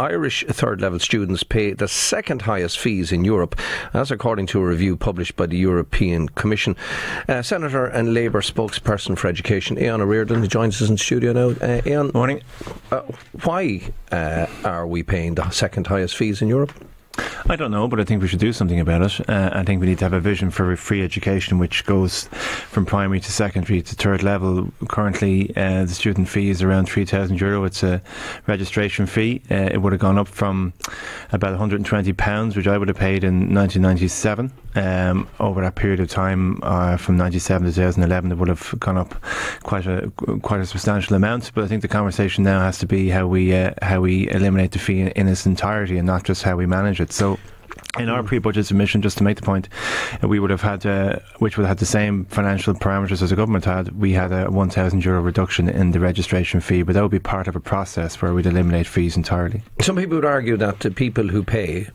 Irish third-level students pay the second highest fees in Europe. That's according to a review published by the European Commission. Senator and Labour spokesperson for Education, Aodhán Ó Ríordáin, joins us in the studio now. Aodhán, morning. Why are we paying the second highest fees in Europe? I don't know, but I think we should do something about it. I think we need to have a vision for free education which goes from primary to secondary to third level. Currently, the student fee is around €3,000. It's a registration fee. It would have gone up from about £120, which I would have paid in 1997. Over that period of time, from 97 to 2011, it would have gone up quite a substantial amount. But I think the conversation now has to be how we eliminate the fee in its entirety, and not just how we manage it. So, in our pre-budget submission, just to make the point, we would have had, which would have had the same financial parameters as the government had. We had a €1,000 reduction in the registration fee, but that would be part of a process where we'd eliminate fees entirely. Some people would argue that the people who pay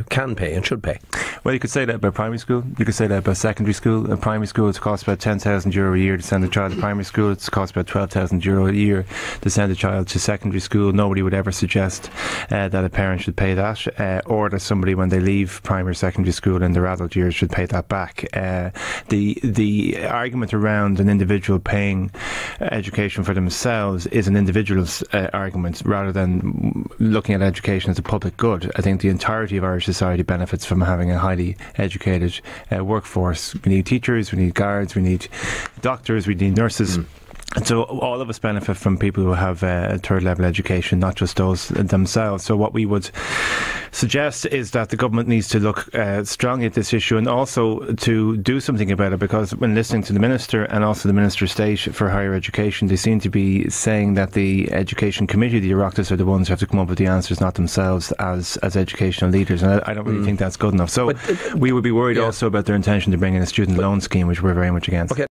can pay and should pay. Well, you could say that about primary school. You could say that about secondary school. At primary school, it costs about €10,000 a year to send a child to primary school. It costs about €12,000 a year to send a child to secondary school. Nobody would ever suggest that a parent should pay that, or that somebody, when they leave primary or secondary school in their adult years, should pay that back. The argument around an individual paying education for themselves is an individual's argument, rather than looking at education as a public good. I think the entirety of Irish society benefits from having a highly educated workforce. We need teachers, we need guards, we need doctors, we need nurses. And so all of us benefit from people who have a third level education, not just those themselves. So what we would suggest is that the government needs to look strongly at this issue, and also to do something about it, because when listening to the Minister and also the Minister of State for Higher Education, they seem to be saying that the Education Committee, the Oireachtas, are the ones who have to come up with the answers, not themselves as educational leaders. And I don't really think that's good enough. So we would be worried also about their intention to bring in a student loan scheme, which we're very much against. Okay.